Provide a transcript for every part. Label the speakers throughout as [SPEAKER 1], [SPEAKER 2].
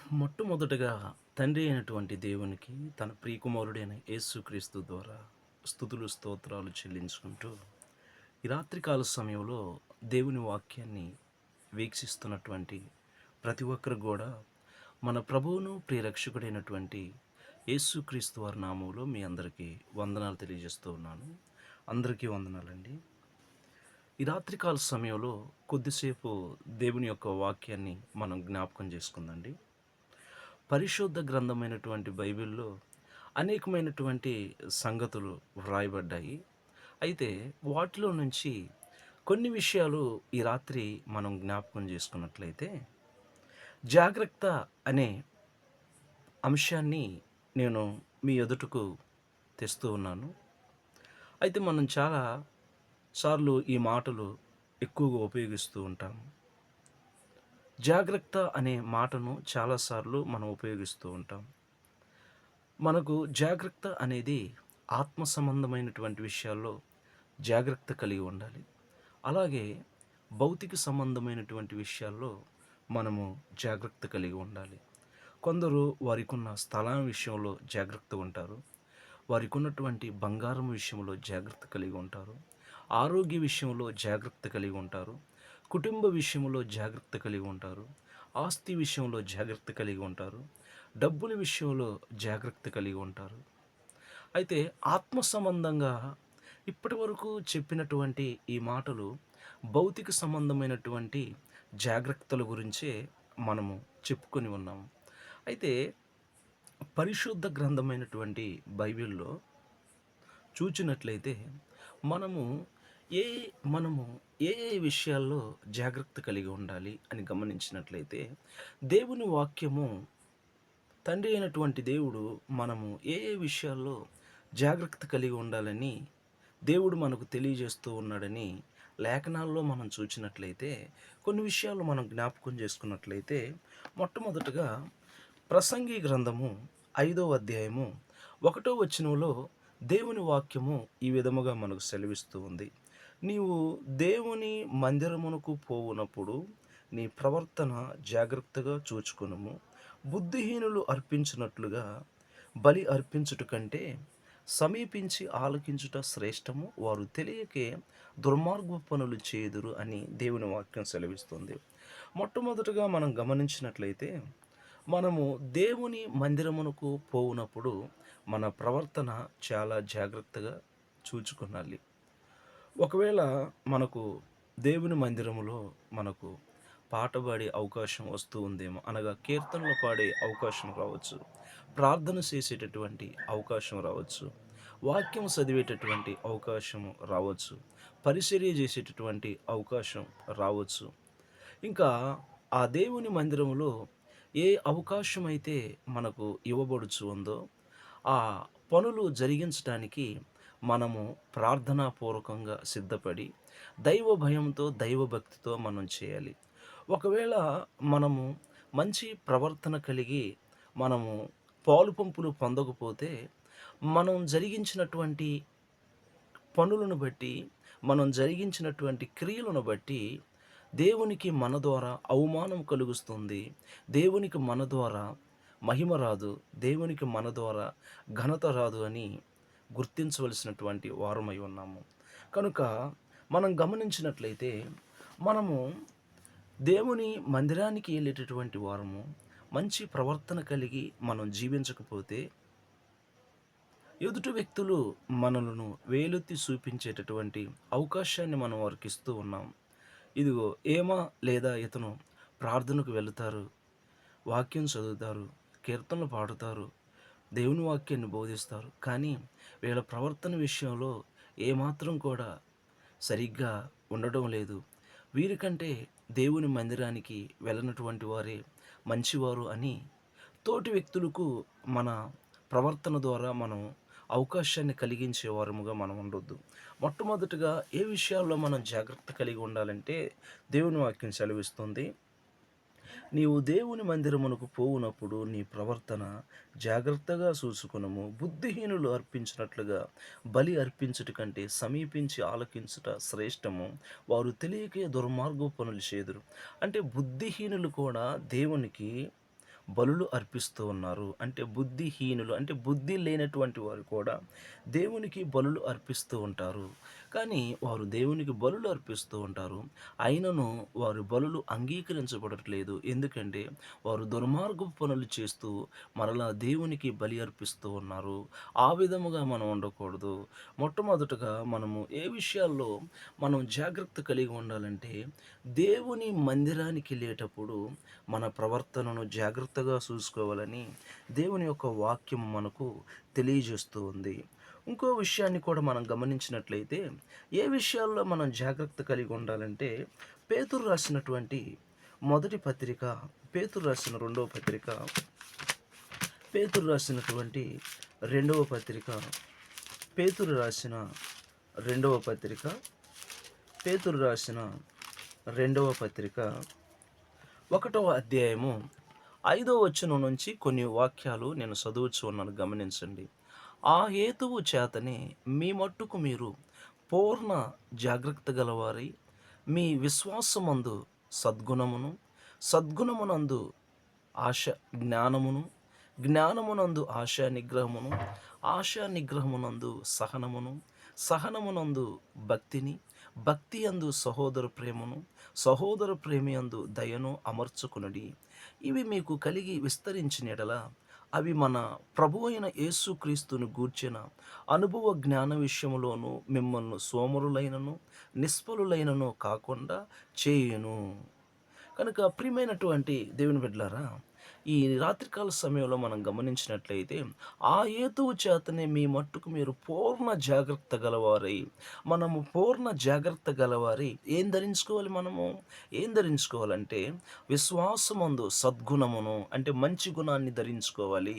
[SPEAKER 1] మొట్టమొదటగా తండ్రి అయినటువంటి దేవునికి తన ప్రియకుమారుడైన యేసుక్రీస్తు ద్వారా స్తుతులు స్తోత్రాలు చెల్లించుకుంటూ ఈ రాత్రికాల సమయంలో దేవుని వాక్యాన్ని వీక్షిస్తున్నటువంటి ప్రతి ఒక్కరు కూడా మన ప్రభువును ప్రియరక్షకుడైనటువంటి యేసుక్రీస్తు వారి నామంలో మీ అందరికీ వందనాలు తెలియజేస్తూ ఉన్నాను. అందరికీ వందనాలండి. ఈ రాత్రికాల సమయంలో కొద్దిసేపు దేవుని యొక్క వాక్యాన్ని మనం జ్ఞాపకం చేసుకుందండి. పరిశుద్ధ గ్రంథమైనటువంటి బైబిల్‌లో అనేకమైనటువంటి సంగతులు వ్రాయబడ్డాయి. అయితే వాటిలో నుంచి కొన్ని విషయాలు ఈ రాత్రి మనం జ్ఞాపకం చేసుకున్నట్లయితే, జాగ్రత్త అనే అంశాన్ని నేను మీ ఎదుటకు తెస్తూ ఉన్నాను. అయితే మనం చాలా సార్లు ఈ మాటలు ఎక్కువగా ఉపయోగిస్తూ ఉంటాము. జాగ్రత్త అనే మాటను చాలాసార్లు మనం ఉపయోగిస్తూ ఉంటాం. మనకు జాగ్రత్త అనేది ఆత్మ సంబంధమైనటువంటి విషయాల్లో జాగ్రత్త కలిగి ఉండాలి. అలాగే భౌతిక సంబంధమైనటువంటి విషయాల్లో మనము జాగ్రత్త కలిగి ఉండాలి. కొందరు వారికున్న స్థలం విషయంలో జాగ్రత్త ఉంటారు. వారికున్నటువంటి బంగారం విషయంలో జాగ్రత్త కలిగి ఉంటారు. ఆరోగ్య విషయంలో జాగ్రత్త కలిగి ఉంటారు. కుటుంబ విషయంలో జాగ్రత్త కలిగి ఉంటారు. ఆస్తి విషయంలో జాగ్రత్త కలిగి ఉంటారు. డబ్బుల విషయంలో జాగ్రత్త కలిగి ఉంటారు. అయితే ఆత్మ సంబంధంగా ఇప్పటివరకు చెప్పినటువంటి ఈ మాటలు భౌతిక సంబంధమైనటువంటి జాగ్రత్తల గురించే మనము చెప్పుకొని ఉన్నాము. అయితే పరిశుద్ధ గ్రంథమైనటువంటి బైబిల్‌లో చూచినట్లయితే మనము ఏ మనము ఏ విషయాల్లో జాగ్రత్త కలిగి ఉండాలి అని గమనించినట్లయితే, దేవుని వాక్యము తండ్రి అయినటువంటి దేవుడు మనము ఏ విషయాల్లో జాగ్రత్త కలిగి ఉండాలని దేవుడు మనకు తెలియజేస్తూ ఉన్నాడని లేఖనాల్లో మనం చూచినట్లయితే, కొన్ని విషయాలు మనం జ్ఞాపకం చేసుకున్నట్లయితే, మొట్టమొదటగా ప్రసంగి గ్రంథము 5వ అధ్యాయము 1వ వచనంలో దేవుని వాక్యము ఈ విధముగా మనకు సెలవిస్తూ ఉంది. నీవు దేవుని మందిరమునకు పోవునప్పుడు నీ ప్రవర్తన జాగ్రత్తగా చూచుకొనుము. బుద్ధిహీనులు అర్పించినట్లుగా బలి అర్పించుట కంటే సమీపించి ఆలకించుట శ్రేష్టము. వారు తెలియకే దుర్మార్గపు పనులు చేయుదురు అని దేవుని వాక్యం సెలవిస్తుంది. మొట్టమొదటగా మనం గమనించినట్లయితే, మనము దేవుని మందిరమునకు పోవునప్పుడు మన ప్రవర్తన చాలా జాగ్రత్తగా చూచుకొనాలి. ఒకవేళ మనకు దేవుని మందిరములో మనకు పాట పాడే అవకాశం వస్తూ ఉందేమో, అనగా కీర్తనలు పాడే అవకాశం రావచ్చు, ప్రార్థన చేసేటటువంటి అవకాశం రావచ్చు, వాక్యం చదివేటటువంటి అవకాశం రావచ్చు, పరిచర్య చేసేటటువంటి అవకాశం రావచ్చు. ఇంకా ఆ దేవుని మందిరములో ఏ అవకాశం అయితే మనకు ఇవ్వబడుచు ఉందో ఆ పనులు జరిగించడానికి మనము ప్రార్థనాపూర్వకంగా సిద్ధపడి దైవ భయంతో దైవభక్తితో మనం చేయాలి. ఒకవేళ మనము మంచి ప్రవర్తన కలిగి మనము పాలు పంపులు పొందకపోతే, మనం జరిగించినటువంటి పనులను బట్టి, మనం జరిగించినటువంటి క్రియలను బట్టి దేవునికి మన ద్వారా అవమానం కలుగుస్తుంది. దేవునికి మన ద్వారా మహిమ రాదు. దేవునికి మన ద్వారా ఘనత రాదు అని గుర్తించవలసినటువంటి వారమై ఉన్నాము. కనుక మనం గమనించినట్లయితే, మనము దేవుని మందిరానికి వెళ్ళేటటువంటి వారము మంచి ప్రవర్తన కలిగి మనం జీవించకపోతే, ఎదుటి వ్యక్తులు మనలను వేలెత్తి చూపించేటటువంటి అవకాశాన్ని మనం వారికి ఇస్తూ ఉన్నాం. ఇదిగో ఏమా లేదా ఇతను ప్రార్థనకు వెళుతారు, వాక్యం చదువుతారు, కీర్తనలు పాడుతారు, దేవుని వాక్యాన్ని బోధిస్తారు. కానీ వీళ్ళ ప్రవర్తన విషయంలో ఏమాత్రం కూడా సరిగ్గా ఉండడం లేదు. వీరికంటే దేవుని మందిరానికి వెళ్ళనటువంటి వారే మంచివారు అని తోటి వ్యక్తులకు మన ప్రవర్తన ద్వారా మనం అవకాశాన్ని కలిగించే వారముగా మనం ఉండొద్దు. మొట్టమొదటిగా ఏ విషయాల్లో మనం జాగ్రత్త కలిగి ఉండాలంటే, దేవుని వాక్యం సెలవిస్తుంది, నీవు దేవుని మందిరమునకు పోవునప్పుడు నీ ప్రవర్తన జాగ్రత్తగా చూసుకొనుము. బుద్ధిహీనులు అర్పించినట్లుగా బలి అర్పించుట కంటే సమీపించి ఆలకించుట శ్రేష్టము. వారు తెలియకే దుర్మార్గపు పనులు చేదురు. అంటే బుద్ధిహీనులు కూడా దేవునికి బలులు అర్పిస్తూ ఉన్నారు. అంటే బుద్ధిహీనులు, అంటే బుద్ధి లేనటువంటి వారు కూడా దేవునికి బలులు అర్పిస్తూ ఉంటారు. కానీ వారు దేవునికి బలులు అర్పిస్తూ ఉంటారు. అయినను వారి బలులు అంగీకరించబడట్లేదు. ఎందుకంటే వారు దుర్మార్గపు పనులు చేస్తూ మరలా దేవునికి బలి అర్పిస్తూ ఉన్నారు. ఆ విధముగా మనం ఉండకూడదు. మొట్టమొదటగా మనము ఏ విషయాల్లో మనం జాగ్రత్త కలిగి ఉండాలంటే, దేవుని మందిరానికి వెళ్ళేటప్పుడు మన ప్రవర్తనను జాగ్రత్తగా చూసుకోవాలని దేవుని యొక్క వాక్యం మనకు తెలియజేస్తూ ఉంది. ఇంకో విషయాన్ని కూడా మనం గమనించినట్లయితే, ఏ విషయాల్లో మనం జాగ్రత్త కలిగి ఉండాలంటే, పేతురు రాసినటువంటి మొదటి పత్రిక, పేతురు రాసిన రెండవ పత్రిక, పేతురు రాసినటువంటి రెండవ పత్రిక, పేతురు రాసిన రెండవ పత్రిక, పేతురు రాసిన రెండవ పత్రిక, 1వ అధ్యాయము 5వ వచనం నుంచి కొన్ని వాక్యాలు నేను చదువుచు ఉన్నాను, గమనించండి. ఆ హేతువు చేతనే మీ మట్టుకు మీరు పూర్ణ జాగ్రత్త గలవారై, మీ విశ్వాసమందు సద్గుణమును, సద్గుణమునందు ఆశ జ్ఞానమును, జ్ఞానమునందు ఆశా నిగ్రహమును, ఆశా నిగ్రహమునందు సహనమును, సహనమునందు భక్తిని, భక్తి యందు సహోదర ప్రేమను, సహోదర ప్రేమియందు దయను అమర్చుకునడి. ఇవి మీకు కలిగి విస్తరించిన యెడల అవి మన ప్రభు అయిన యేసుక్రీస్తును గూర్చిన అనుభవ జ్ఞాన విషయములోను మిమ్మల్ని సోమరులైనను నిష్ఫలులైనను కాకుండా చేయును. కనుక ప్రియమైనటువంటి దేవుని బిడ్డలారా, ఈ రాత్రికాల సమయంలో మనం గమనించినట్లయితే, ఆ హేతువు చేతనే మీ మట్టుకు మీరు పూర్ణ జాగ్రత్త గలవారై, మనము పూర్ణ జాగ్రత్త గలవారై ఏం ధరించుకోవాలి? మనము ఏం ధరించుకోవాలంటే, విశ్వాసమందు సద్గుణమును, అంటే మంచి గుణాన్ని ధరించుకోవాలి.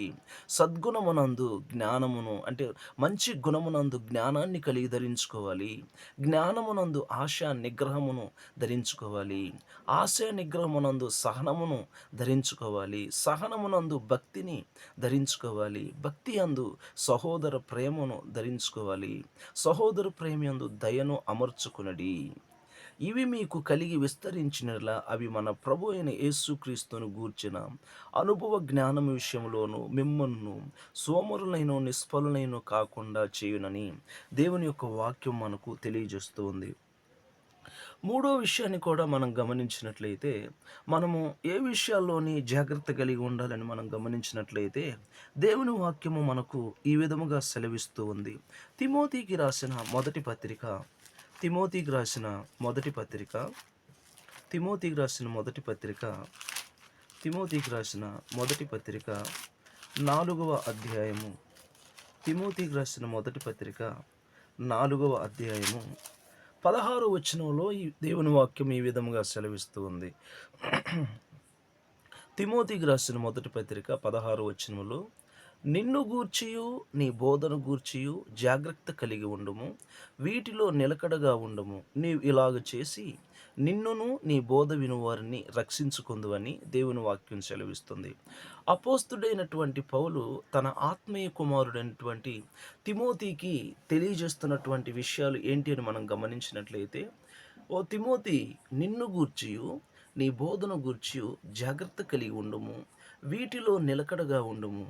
[SPEAKER 1] సద్గుణమునందు జ్ఞానమును, అంటే మంచి గుణమునందు జ్ఞానాన్ని కలిగి ధరించుకోవాలి. జ్ఞానమునందు ఆశా నిగ్రహమును ధరించుకోవాలి. ఆశా నిగ్రహమునందు సహనమును ధరించుకోవాలి. సహనమునందు భక్తిని ధరించుకోవాలి. భక్తి యందు సహోదర ప్రేమను ధరించుకోవాలి. సహోదర ప్రేమయందు దయను అమర్చుకునడి. ఇవి మీకు కలిగి విస్తరించినలా అవి మన ప్రభు అయిన యేసుక్రీస్తును గూర్చిన అనుభవ జ్ఞానం విషయంలోను మిమ్మల్ని సోమరులైన నిష్ఫలులైన కాకుండా చేయునని దేవుని యొక్క వాక్యం మనకు తెలియజేస్తూ ఉంది. మూడో విషయాన్ని కూడా మనం గమనించినట్లయితే, మనము ఏ విషయాల్లోని జాగ్రత్త కలిగి ఉండాలని మనం గమనించినట్లయితే, దేవుని వాక్యము మనకు ఈ విధముగా సెలవిస్తూ ఉంది. తిమోతికి రాసిన మొదటి పత్రిక, తిమోతికి రాసిన మొదటి పత్రిక, తిమోతికి రాసిన మొదటి పత్రిక, తిమోతికి రాసిన మొదటి పత్రిక 4వ అధ్యాయము, తిమోతికి రాసిన మొదటి పత్రిక 4వ అధ్యాయము 16వ వచనంలో ఈ దేవుని వాక్యం ఈ విధముగా సెలవిస్తూ ఉంది. తిమోతికి రాసిన మొదటి పత్రిక 16వ వచనములో, నిన్ను గూర్చియు నీ బోధన గూర్చియు జాగ్రత్త కలిగి ఉండుము, వీటిలో నిలకడగా ఉండుము. నీవు ఇలాగ చేసి నిన్నును నీ బోధ వినువారిని రక్షించుకుందువని దేవుని వాక్యం సెలవిస్తుంది. అపోస్తుడైనటువంటి పౌలు తన ఆత్మీయ కుమారుడైనటువంటి తిమోతికి తెలియజేస్తున్నటువంటి విషయాలు ఏంటి అని మనం గమనించినట్లయితే, ఓ తిమోతి, నిన్ను గూర్చియు నీ బోధన గూర్చియు జాగ్రత్త కలిగి ఉండుము, వీటిలో నిలకడగా ఉండుము.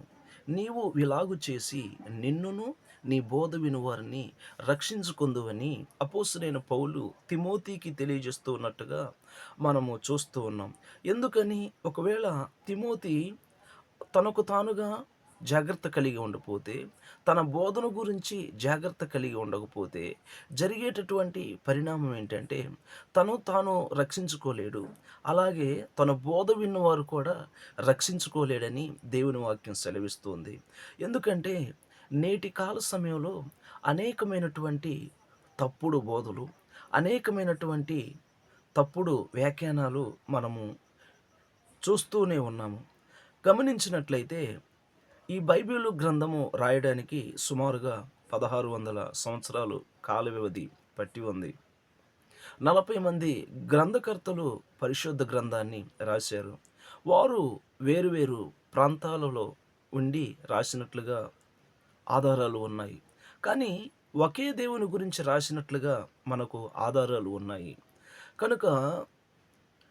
[SPEAKER 1] నీవు ఇలాగు చేసి నిన్నును నీ బోధ వినువారిని రక్షించుకుందువని అపోస్తలుడైన పౌలు తిమోతికి తెలియజేస్తూ ఉన్నట్టుగా మనము చూస్తూ ఉన్నాం. ఎందుకని? ఒకవేళ తిమోతి తనకు తానుగా జాగ్రత్త కలిగి ఉండకపోతే, తన బోధన గురించి జాగ్రత్త కలిగి ఉండకపోతే జరిగేటటువంటి పరిణామం ఏంటంటే, తను తాను రక్షించుకోలేడు. అలాగే తన బోధ విన్నవారు కూడా రక్షించుకోలేడని దేవుని వాక్యం సెలవిస్తుంది. ఎందుకంటే నేటి కాల సమయంలో అనేకమైనటువంటి తప్పుడు బోధలు, అనేకమైనటువంటి తప్పుడు వ్యాఖ్యానాలు మనము చూస్తూనే ఉన్నాము. గమనించినట్లయితే ఈ బైబిలు గ్రంథము రాయడానికి సుమారుగా 1600 సంవత్సరాలు కాల వ్యవధి పట్టి ఉంది. 40 మంది గ్రంథకర్తలు పరిశుద్ధ గ్రంథాన్ని రాశారు. వారు వేరు వేరు ప్రాంతాలలో ఉండి రాసినట్లుగా ఆధారాలు ఉన్నాయి. కానీ ఒకే దేవుని గురించి రాసినట్లుగా మనకు ఆధారాలు ఉన్నాయి. కనుక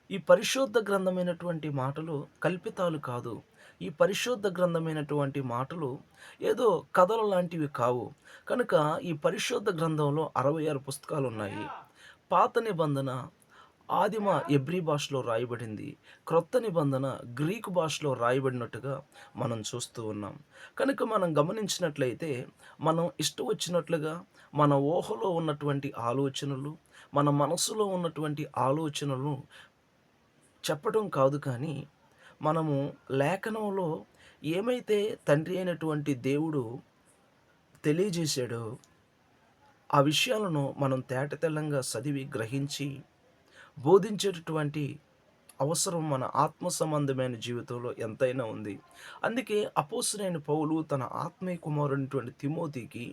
[SPEAKER 1] ఈ పరిశుద్ధ గ్రంథమైనటువంటి మాటలు కల్పితాలు కాదు. ఈ పరిశుద్ధ గ్రంథమైనటువంటి మాటలు ఏదో కథలు లాంటివి కావు. కనుక ఈ పరిశుద్ధ గ్రంథంలో 66 పుస్తకాలున్నాయి. పాత నిబంధన ఆదిమ ఎబ్రీ భాషలో రాయబడింది. క్రొత్త నిబంధన గ్రీకు భాషలో రాయబడినట్టుగా మనం చూస్తూ ఉన్నాం. కనుక మనం గమనించినట్లయితే మనం ఇష్టం వచ్చినట్లుగా మన ఊహలో ఉన్నటువంటి ఆలోచనలు, మన మనసులో ఉన్నటువంటి ఆలోచనలను చెప్పడం కాదు కానీ, మనము లేఖనంలో ఏమైతే తండ్రి అయినటువంటి దేవుడు తెలియజేశాడో, ఆ విషయాలను మనం తేటతెల్లంగా చదివి, గ్రహించి, బోధించేటటువంటి అవసరం మన ఆత్మ సంబంధమైన జీవితంలో ఎంతైనా ఉంది. అందుకే అపోస్తలుడైన పౌలు తన ఆత్మీయ కుమారుడైనటువంటి తిమోతికి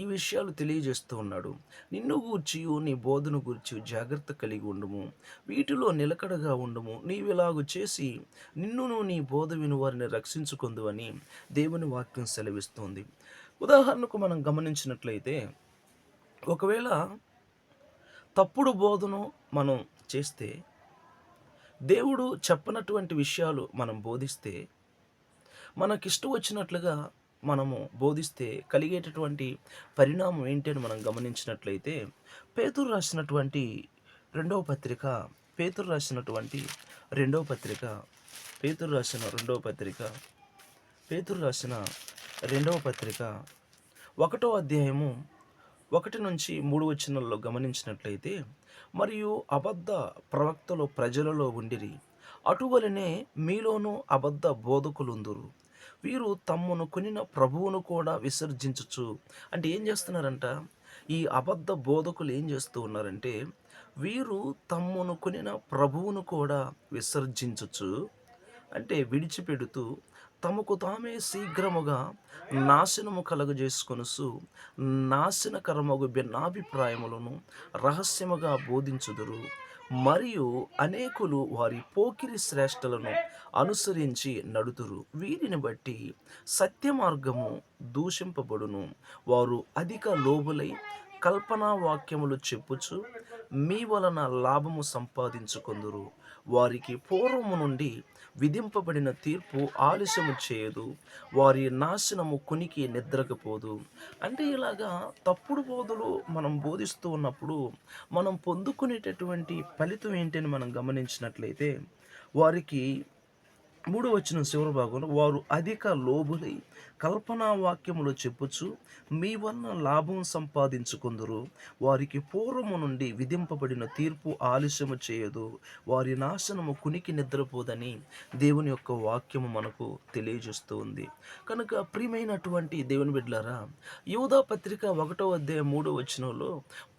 [SPEAKER 1] ఈ విషయాలు తెలియజేస్తూ ఉన్నాడు. నిన్ను గూర్చియు నీ బోధన గూర్చి జాగ్రత్త కలిగి ఉండుము. వీటిలో నిలకడగా ఉండుము. నీవిలాగు చేసి నిన్నును నీ బోధ విను వారిని రక్షించుకొందువని దేవుని వాక్యం సెలవిస్తోంది. ఉదాహరణకు మనం గమనించినట్లయితే, ఒకవేళ తప్పుడు బోధను మనం చేస్తే, దేవుడు చెప్పనటువంటి విషయాలు మనం బోధిస్తే, మనకిష్టం వచ్చినట్లుగా మనము బోధిస్తే కలిగేటటువంటి పరిణామం ఏంటి అని మనం గమనించినట్లయితే, పేతురు రాసినటువంటి రెండవ పత్రిక పేతురు రాసినటువంటి రెండవ పత్రిక పేతురు రాసిన రెండవ పత్రిక పేతురు రాసిన రెండవ పత్రిక 1వ అధ్యాయము 1-3 వచనాల్లో గమనించినట్లయితే, మరియు అబద్ధ ప్రవక్తలు ప్రజలలో ఉండిరి, అటువలనే మీలోనూ అబద్ధ బోధకులుందురు, వీరు తమ్మును కొనిన ప్రభువును కూడా విసర్జించుచు. అంటే ఏం చేస్తున్నారంట? ఈ అబద్ధ బోధకులు ఏం చేస్తూ ఉన్నారంటే, వీరు తమ్మును కొనిన ప్రభువును కూడా విసర్జించుచు, అంటే విడిచిపెడుతూ, తమకు తామే శీఘ్రముగా నాశనము కలుగజేసుకొనుచు నాశనకరమగు భిన్నాభిప్రాయములను రహస్యముగా బోధించుదురు. మరియు అనేకులు వారి పోకిరి శ్రేష్టలను అనుసరించి నడుతురు. వీరిని బట్టి సత్య మార్గము దూషింపబడును. వారు అధిక లోబులై కల్పనా వాక్యములు చెప్పుచు మీ వలన లాభము సంపాదించుకొందురు. వారికి పూర్వము నుండి విధింపబడిన తీర్పు ఆలస్యము చేయదు, వారి నాశనము కునికి నిద్రకపోదు. అంటే ఇలాగా తప్పుడు బోధలు మనం బోధిస్తూ ఉన్నప్పుడు మనం పొందుకునేటటువంటి ఫలితం ఏంటని మనం గమనించినట్లయితే, వారికి 3వ వచనం చివరి భాగంలో, వారు అధిక లోబులై కల్పనా వాక్యములు చెప్పుచు మీ వలన లాభం సంపాదించుకుందురు. వారికి పూర్వము నుండి విధింపబడిన తీర్పు ఆలస్యము చేయదు, వారి నాశనము కునికి నిద్రపోదని దేవుని యొక్క వాక్యము మనకు తెలియజేస్తూ ఉంది. కనుక ప్రియమైనటువంటి దేవుని బిడ్డలారా, యూదా పత్రిక 1వ అధ్యాయం 3వ వచనంలో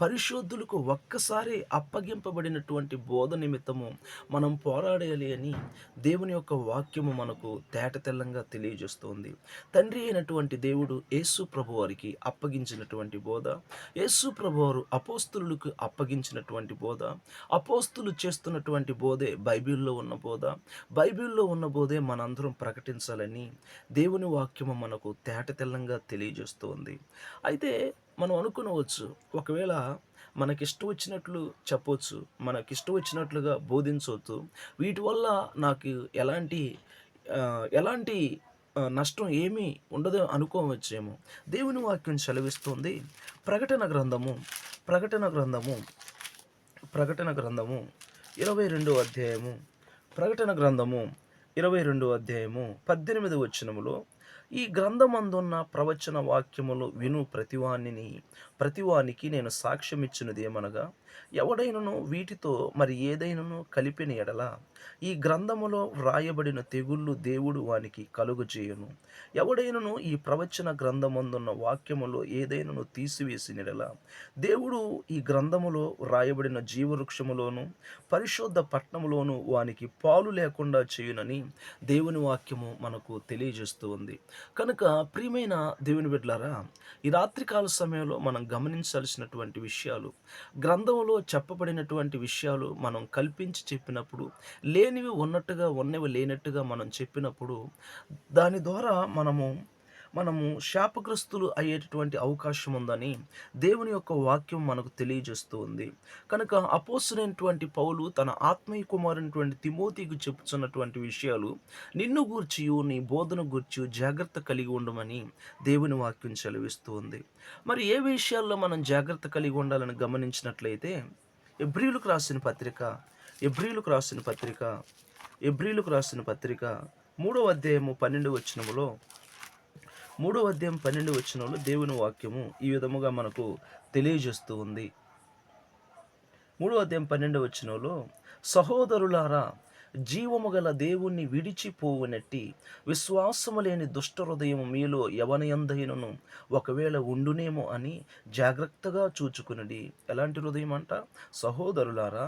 [SPEAKER 1] పరిశుద్ధులకు ఒక్కసారి అప్పగింపబడినటువంటి బోధ నిమిత్తము మనం పోరాడాలి అని దేవుని యొక్క వాక్యము మనకు తేటతెల్లంగా తెలియజేస్తుంది. తండ్రి అయినటువంటి దేవుడు యేసు ప్రభువారికి అప్పగించినటువంటి బోధ, యేసు ప్రభువారు అపోస్తులకు అప్పగించినటువంటి బోధ, అపోస్తులు చేస్తున్నటువంటి బోధే బైబిల్లో ఉన్న బోధ, బైబిల్లో ఉన్న బోధే మనందరం ప్రకటించాలని దేవుని వాక్యము మనకు తేటతెల్లంగా తెలియజేస్తుంది. అయితే మనం అనుకునవచ్చు, ఒకవేళ మనకిష్టం వచ్చినట్లు చెప్పొచ్చు, మనకిష్టం వచ్చినట్లుగా బోధించవచ్చు, వీటి వల్ల నాకు ఎలాంటి నష్టం ఏమీ ఉండదు అనుకోవచ్చేమో. దేవుని వాక్యం సెలవిస్తుంది. ప్రకటన గ్రంథము ప్రకటన గ్రంథము ప్రకటన గ్రంథము 22వ అధ్యాయము ప్రకటన గ్రంథము 22వ అధ్యాయము 18వ వచనములో, ఈ గ్రంథమందున్న ప్రవచన వాక్యములు విను ప్రతివానికి నేను సాక్ష్యమిచ్చినది ఏమనగా, ఎవడైనను వీటితో మరి ఏదైనను కలిపిన ఎడల ఈ గ్రంథములో వ్రాయబడిన తెగుళ్ళు దేవుడు వానికి కలుగజేయును. ఎవడైనను ఈ ప్రవచన గ్రంథమందున్న వాక్యములో ఏదైనను తీసివేసిన ఎడల దేవుడు ఈ గ్రంథములో వ్రాయబడిన జీవవృక్షములోను పరిశుద్ధ పట్టణములోను వానికి పాలు లేకుండా చేయునని దేవుని వాక్యము మనకు తెలియజేస్తూ ఉంది. కనుక ప్రియమైన దేవుని బిడ్డలారా, ఈ రాత్రికాల సమయంలో మనం గమనించాల్సినటువంటి విషయాలు, గ్రంథంలో చెప్పబడినటువంటి విషయాలు మనం కల్పించి చెప్పినప్పుడు, లేనివి ఉన్నట్టుగా ఉన్నవి లేనట్టుగా మనం చెప్పినప్పుడు, దాని ద్వారా మనము మనము శాపగ్రస్తులు అయ్యేటటువంటి అవకాశం ఉందని దేవుని యొక్క వాక్యం మనకు తెలియజేస్తూ ఉంది. కనుక అపోస్తలుడైనటువంటి పౌలు తన ఆత్మీయ కుమారుడైనటువంటి తిమోతికి చెప్పుచున్నటువంటి విషయాలు నిన్ను గూర్చియు, నీ బోధన గూర్చియు జాగ్రత్త కలిగి ఉండమని దేవుని వాక్యం సెలవిస్తూ ఉంది. మరి ఏ విషయాల్లో మనం జాగ్రత్త కలిగి ఉండాలని గమనించినట్లయితే ఎబ్రీయులకు రాసిన పత్రిక, ఎబ్రీయులకు రాసిన పత్రిక, ఎబ్రీయులకు రాసిన పత్రిక 3వ అధ్యాయము 12వ వచనములో, 3వ అధ్యాయం 12వ వచనంలో దేవుని వాక్యము ఈ విధముగా మనకు తెలియజేస్తూ ఉంది. 3వ అధ్యాయం 12వ వచనంలో, సహోదరులారా, జీవము గల దేవుణ్ణి విడిచిపోవునట్టి విశ్వాసము లేని దుష్ట హృదయము మీలో ఎవనియందైనను ఒకవేళ ఉండునేమో అని జాగ్రత్తగా చూచుకునడి. ఎలాంటి హృదయం అంట? సహోదరులారా,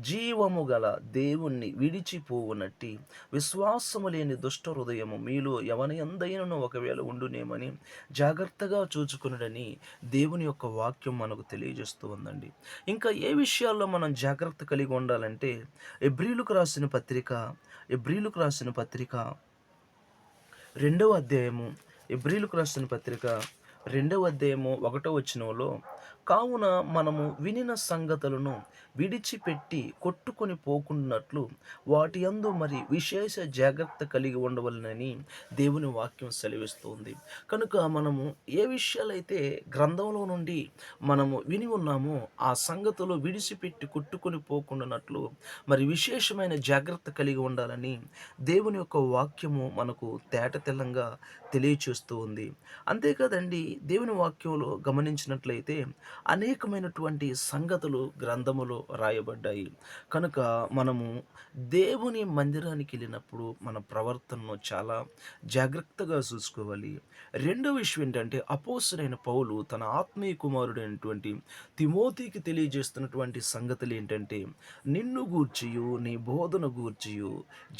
[SPEAKER 1] జీవము గల దేవుణ్ణి విడిచిపోవునట్టి విశ్వాసము లేని దుష్ట హృదయము మీలో ఎవనియందైనను ఒకవేళ ఉండునేమని జాగ్రత్తగా చూచుకునడని దేవుని యొక్క వాక్యం మనకు తెలియజేస్తూ ఉందండి. ఇంకా ఏ విషయాల్లో మనం జాగ్రత్త కలిగి ఉండాలంటే, ఎబ్రీయులకు రాసిన పత్రిక, ఎబ్రీయులకు రాసిన పత్రిక 2వ అధ్యాయము, ఎబ్రీయులకు రాసిన పత్రిక 2వ అధ్యాయము 1వ వచనంలో, కావున మనము వినిన సంగతులను విడిచిపెట్టి కొట్టుకొని పోకున్నట్లు వాటి యందు మరి విశేష జాగ్రత్త కలిగి ఉండవలనని దేవుని వాక్యం సెలవిస్తుంది. కనుక మనము ఏ విషయాలైతే గ్రంథంలో నుండి మనము విని ఉన్నామో ఆ సంగతులు విడిచిపెట్టి కొట్టుకొని పోకుండానట్లు మరి విశేషమైన జాగ్రత్త కలిగి ఉండాలని దేవుని యొక్క వాక్యము మనకు తేటతెల్లంగా తెలియచేస్తూ ఉంది. అంతేకాదండి, దేవుని వాక్యంలో గమనించినట్లయితే అనేకమైనటువంటి సంగతులు గ్రంథములో రాయబడ్డాయి. కనుక మనము దేవుని మందిరానికి వెళ్ళినప్పుడు మన ప్రవర్తనను చాలా జాగ్రత్తగా చూసుకోవాలి. రెండో విషయం ఏంటంటే, అపోస్తలుడైన పౌలు తన ఆత్మీయ కుమారుడైనటువంటి తిమోతికి తెలియజేస్తున్నటువంటి సంగతులు ఏంటంటే, నిన్ను గూర్చియు నీ బోధన గూర్చియు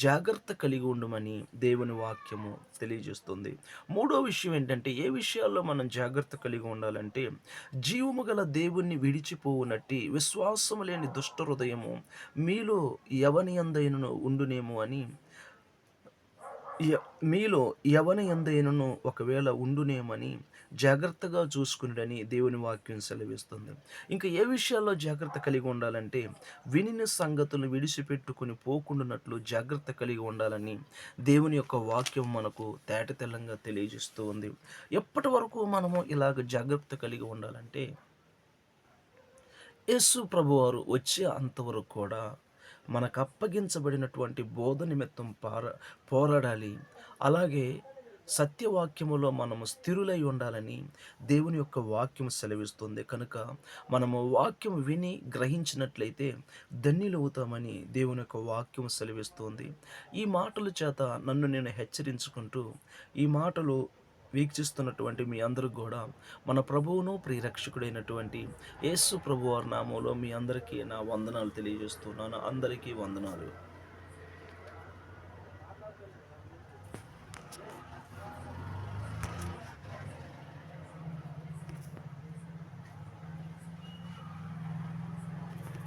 [SPEAKER 1] జాగ్రత్త కలిగి ఉండమని దేవుని వాక్యము తెలియజేస్తుంది. మూడో విషయం ఏంటంటే, ఏ విషయాల్లో మనం జాగ్రత్త కలిగి ఉండాలంటే, జీవము గల దేవుణ్ణి విడిచిపోవునట్టి విశ్వాసము లేని దుష్ట హృదయము మీలో ఎవని యందైనను ఉండునేమో అని, మీలో ఎవని యందైనను ఒకవేళ ఉండునేమని జాగ్రత్తగా చూసుకునిడని దేవుని వాక్యం సెలవిస్తుంది. ఇంకా ఏ విషయాల్లో జాగ్రత్త కలిగి ఉండాలంటే, వినిన సంగతులను విడిచిపెట్టుకుని పోకుండానట్లు జాగ్రత్త కలిగి ఉండాలని దేవుని యొక్క వాక్యం మనకు తేటతెల్లంగా తెలియజేస్తూ ఉంది. ఎప్పటి వరకు మనము ఇలాగ జాగ్రత్త కలిగి ఉండాలంటే, యేసు ప్రభువారు వచ్చే అంతవరకు కూడా మనకు అప్పగించబడినటువంటి బోధ నిమిత్తం పోరాడాలి. అలాగే సత్యవాక్యములో మనము స్థిరులై ఉండాలని దేవుని యొక్క వాక్యం సెలవిస్తుంది. కనుక మనము వాక్యం విని గ్రహించినట్లయితే ధన్యులవుతామని దేవుని యొక్క వాక్యం సెలవిస్తుంది. ఈ మాటల చేత నన్ను నేను హెచ్చరించుకుంటూ, ఈ మాటలు వీక్షిస్తున్నటువంటి మీ అందరికి కూడా మన ప్రభువును ప్రియరక్షకుడైనటువంటి యేసు ప్రభువారి నామంలో మీ అందరికీ నా వందనాలు తెలియజేస్తున్నాను. అందరికీ వందనాలు.